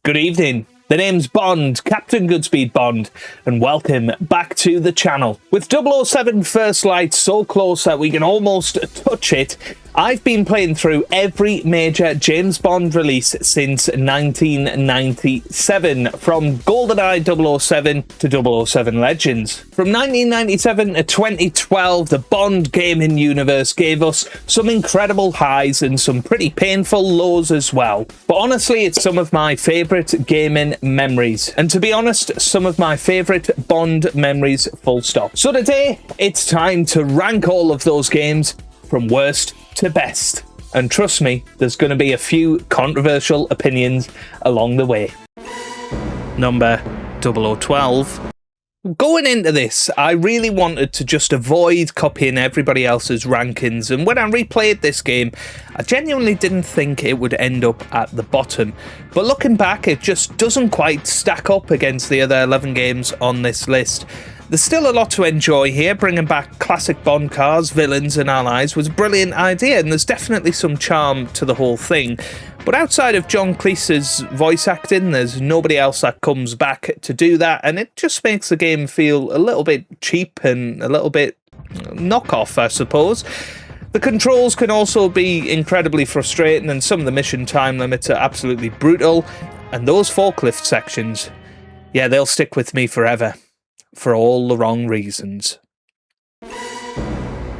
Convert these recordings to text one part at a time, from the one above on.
Good evening. The name's Bond, Captain Goodspeed Bond, and welcome back to the channel. With 007 First Light so close that we can almost touch it, I've been playing through every major James Bond release since 1997, from GoldenEye 007 to 007 Legends. From 1997 to 2012, the Bond gaming universe gave us some incredible highs and some pretty painful lows as well. But honestly, it's some of my favourite gaming memories. And to be honest, some of my favourite Bond memories, full stop. So today, it's time to rank all of those games from worst to best. And trust me, there's going to be a few controversial opinions along the way. Number 0012. Going into this, I really wanted to just avoid copying everybody else's rankings, and when I replayed this game, I genuinely didn't think it would end up at the bottom. But looking back, it just doesn't quite stack up against the other 11 games on this list. There's still a lot to enjoy here. Bringing back classic Bond cars, villains and allies was a brilliant idea, and there's definitely some charm to the whole thing. But outside of John Cleese's voice acting, there's nobody else that comes back to do that, and it just makes the game feel a little bit cheap and a little bit knockoff, I suppose. The controls can also be incredibly frustrating, and some of the mission time limits are absolutely brutal. And those forklift sections, yeah, they'll stick with me forever. For all the wrong reasons.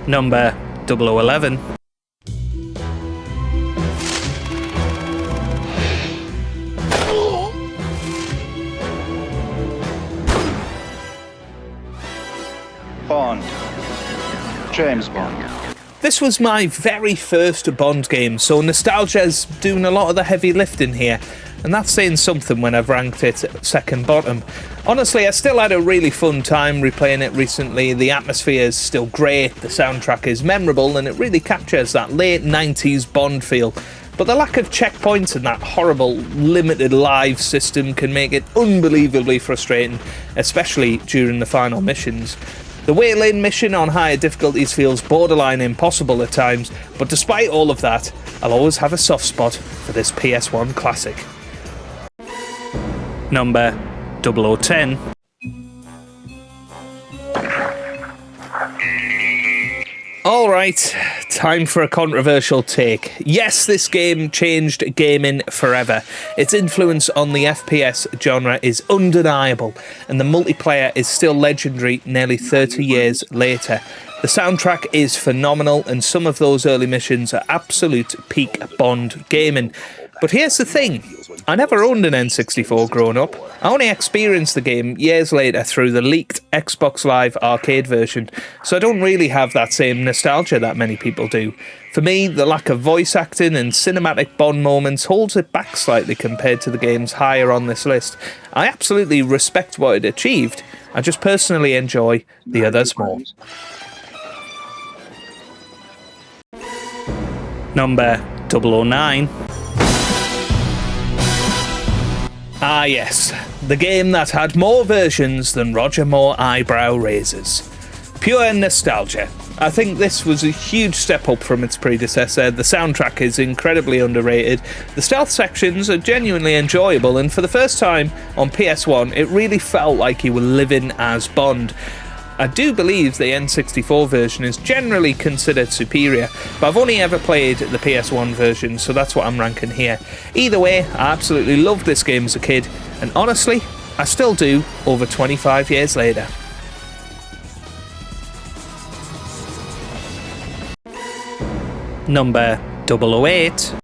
Number 0011. Bond. James Bond. This was my very first Bond game, so nostalgia's doing a lot of the heavy lifting here, and that's saying something when I've ranked it second bottom. Honestly, I still had a really fun time replaying it recently. The atmosphere is still great, the soundtrack is memorable, and it really captures that late 90s Bond feel. But the lack of checkpoints and that horrible limited live system can make it unbelievably frustrating, especially during the final missions. The Wayland mission on higher difficulties feels borderline impossible at times, but despite all of that, I'll always have a soft spot for this PS1 classic. Number 0010. Alright, time for a controversial take. Yes, this game changed gaming forever. Its influence on the FPS genre is undeniable, and the multiplayer is still legendary nearly 30 years later. The soundtrack is phenomenal, and some of those early missions are absolute peak Bond gaming. But here's the thing, I never owned an N64 growing up. I only experienced the game years later through the leaked Xbox Live arcade version, so I don't really have that same nostalgia that many people do. For me, the lack of voice acting and cinematic Bond moments holds it back slightly compared to the games higher on this list. I absolutely respect what it achieved, I just personally enjoy the others more. Number 009. Ah yes, the game that had more versions than Roger Moore eyebrow razors. Pure nostalgia. I think this was a huge step up from its predecessor. The soundtrack is incredibly underrated. The stealth sections are genuinely enjoyable, and for the first time on PS1, it really felt like you were living as Bond. I do believe the N64 version is generally considered superior, but I've only ever played the PS1 version, so that's what I'm ranking here. Either way, I absolutely loved this game as a kid, and honestly, I still do over 25 years later. Number 008.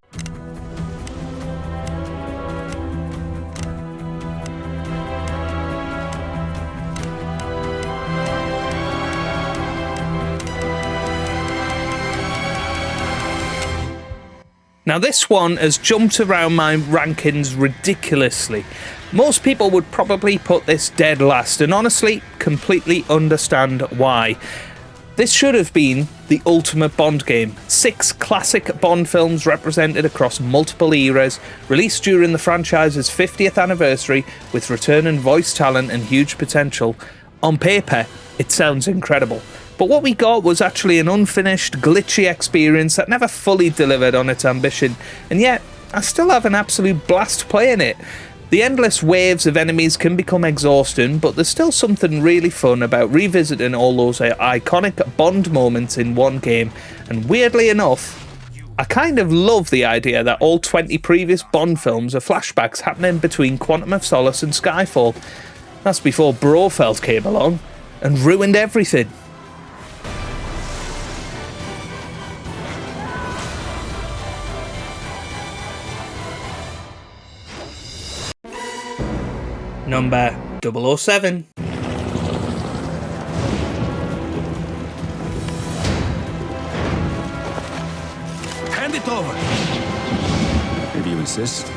Now this one has jumped around my rankings ridiculously. Most people would probably put this dead last, and honestly, completely understand why. This should have been the ultimate Bond game. 6 classic Bond films represented across multiple eras, released during the franchise's 50th anniversary, with returning voice talent and huge potential. On paper, it sounds incredible. But what we got was actually an unfinished, glitchy experience that never fully delivered on its ambition, and yet I still have an absolute blast playing it. The endless waves of enemies can become exhausting, but there's still something really fun about revisiting all those iconic Bond moments in one game, and weirdly enough, I kind of love the idea that all 20 previous Bond films are flashbacks happening between Quantum of Solace and Skyfall. That's before Brofeld came along and ruined everything. Number 007. Hand it over. If you insist.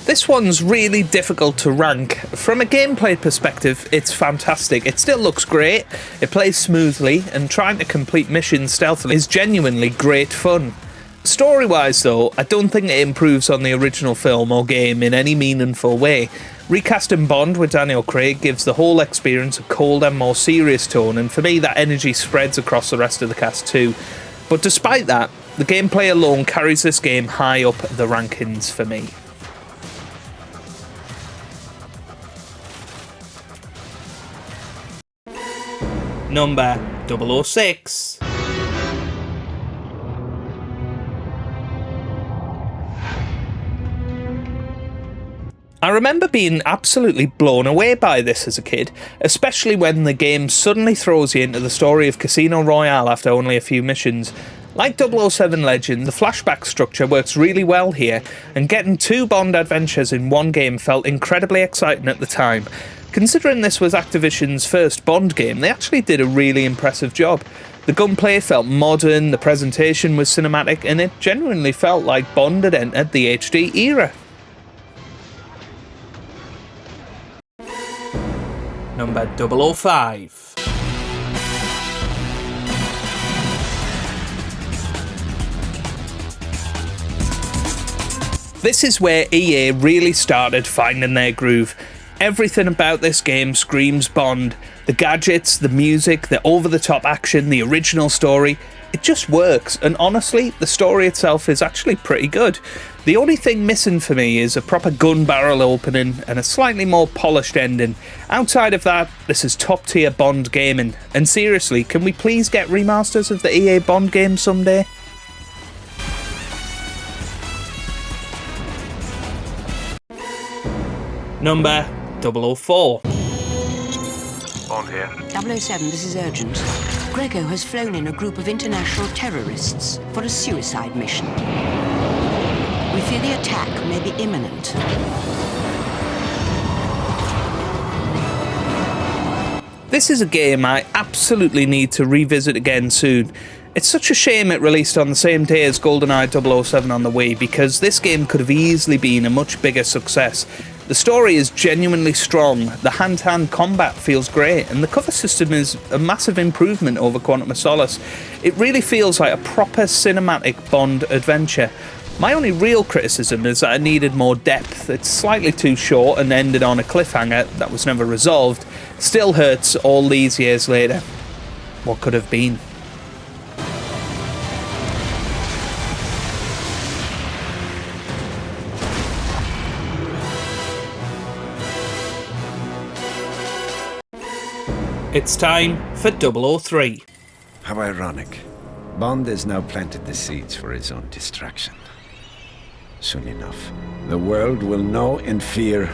This one's really difficult to rank. From a gameplay perspective, it's fantastic. It still looks great, it plays smoothly, and trying to complete missions stealthily is genuinely great fun. Story-wise though, I don't think it improves on the original film or game in any meaningful way. Recasting Bond with Daniel Craig gives the whole experience a colder, more serious tone, and for me that energy spreads across the rest of the cast too. But despite that, the gameplay alone carries this game high up the rankings for me. Number 006. I remember being absolutely blown away by this as a kid, especially when the game suddenly throws you into the story of Casino Royale after only a few missions. Like 007 Legends, the flashback structure works really well here, and getting 2 Bond adventures in one game felt incredibly exciting at the time. Considering this was Activision's first Bond game, they actually did a really impressive job. The gunplay felt modern, the presentation was cinematic, and it genuinely felt like Bond had entered the HD era. Number 005. This is where EA really started finding their groove. Everything about this game screams Bond. The gadgets, the music, the over-the-top action, the original story. It just works, and honestly, the story itself is actually pretty good. The only thing missing for me is a proper gun barrel opening and a slightly more polished ending. Outside of that, this is top-tier Bond gaming. And seriously, can we please get remasters of the EA Bond games someday? Number 004. Bond here. 007, this is urgent. Greco has flown in a group of international terrorists for a suicide mission. We fear the attack may be imminent. This is a game I absolutely need to revisit again soon. It's such a shame it released on the same day as GoldenEye 007 on the Wii, because this game could have easily been a much bigger success. The story is genuinely strong, the hand-to-hand combat feels great, and the cover system is a massive improvement over Quantum of Solace. It really feels like a proper cinematic Bond adventure. My only real criticism is that it needed more depth. It's slightly too short and ended on a cliffhanger that was never resolved. Still hurts all these years later. What could have been? It's time for 003. How ironic. Bond has now planted the seeds for his own destruction. Soon enough, the world will know and fear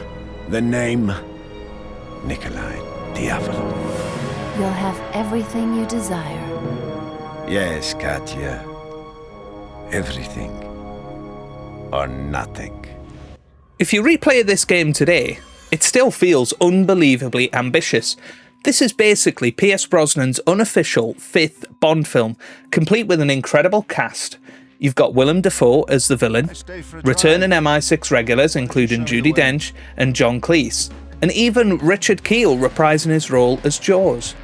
the name Nikolai Diavolo. You'll have everything you desire. Yes, Katya. Everything. Or nothing. If you replay this game today, it still feels unbelievably ambitious. This is basically Pierce Brosnan's unofficial 5th Bond film, complete with an incredible cast. You've got Willem Dafoe as the villain, returning MI6 regulars including Judi Dench and John Cleese, and even Richard Kiel reprising his role as Jaws.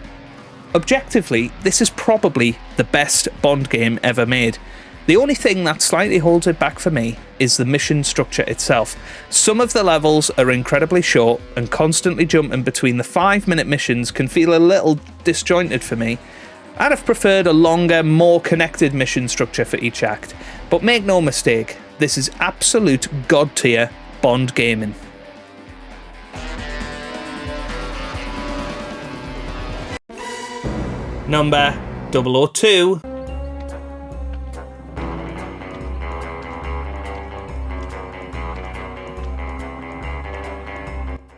Objectively, this is probably the best Bond game ever made. The only thing that slightly holds it back for me is the mission structure itself. Some of the levels are incredibly short, and constantly jumping between the 5-minute missions can feel a little disjointed for me. I'd have preferred a longer, more connected mission structure for each act, but make no mistake, this is absolute god tier Bond gaming. number 002.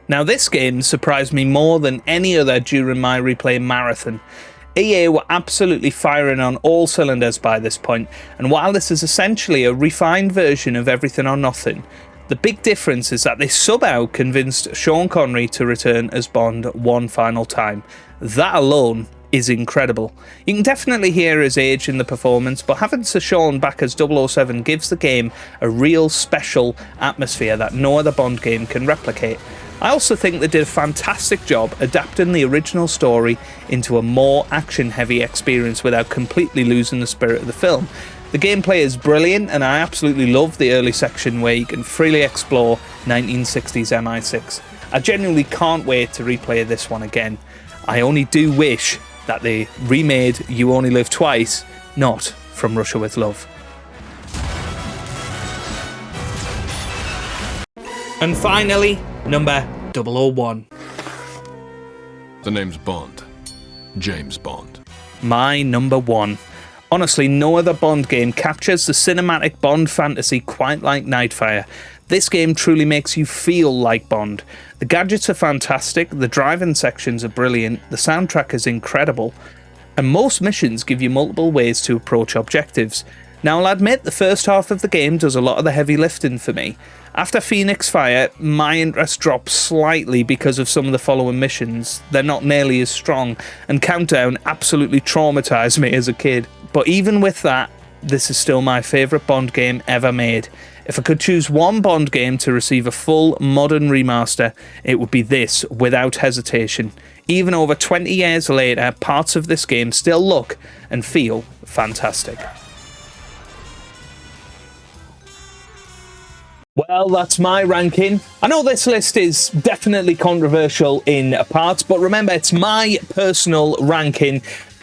Now, this game surprised me more than any other during my replay marathon. EA were absolutely firing on all cylinders by this point, and while this is essentially a refined version of Everything or Nothing, the big difference is that they somehow convinced Sean Connery to return as Bond one final time. That alone is incredible. You can definitely hear his age in the performance, but having Sir Sean back as 007 gives the game a real special atmosphere that no other Bond game can replicate. I also think they did a fantastic job adapting the original story into a more action-heavy experience without completely losing the spirit of the film. The gameplay is brilliant, and I absolutely love the early section where you can freely explore 1960s MI6. I genuinely can't wait to replay this one again. I only do wish that they remade You Only Live Twice, not From Russia With Love. And finally, number 001. The name's Bond. James Bond. My number one. Honestly, no other Bond game captures the cinematic Bond fantasy quite like Nightfire. This game truly makes you feel like Bond. The gadgets are fantastic, the driving sections are brilliant, the soundtrack is incredible, and most missions give you multiple ways to approach objectives. Now, I'll admit the first half of the game does a lot of the heavy lifting for me. After Phoenix Fire, my interest drops slightly because of some of the following missions. They're not nearly as strong, and Countdown absolutely traumatised me as a kid. But even with that, this is still my favourite Bond game ever made. If I could choose one Bond game to receive a full modern remaster, it would be this, without hesitation. Even over 20 years later, parts of this game still look and feel fantastic. Well, that's my ranking. I know this list is definitely controversial in parts, but remember, it's my personal ranking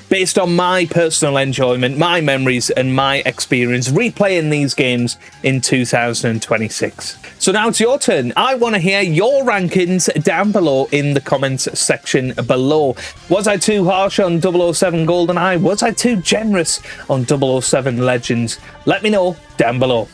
based on my personal enjoyment, my memories, and my experience replaying these games in 2026. So now it's your turn. I want to hear your rankings down below in the comments section below. Was I too harsh on 007 GoldenEye? Was I too generous on 007 Legends? Let me know down below.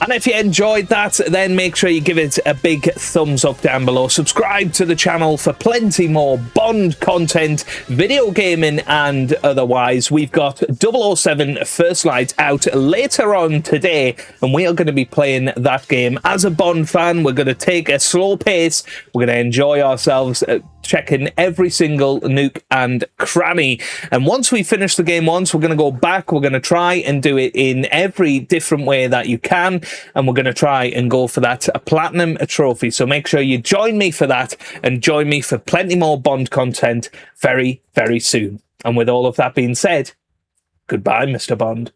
And if you enjoyed that, then make sure you give it a big thumbs up down below. Subscribe to the channel for plenty more Bond content, video gaming and otherwise. We've got 007 First Light out later on today, and we are going to be playing that game. As a Bond fan, we're going to take a slow pace. We're going to enjoy ourselves checking every single nook and cranny. And once we finish the game once, we're going to go back. We're going to try and do it in every different way that you can. And we're going to try and go for that platinum trophy. So make sure you join me for that and join me for plenty more Bond content very, very soon. And with all of that being said, goodbye, Mr. Bond.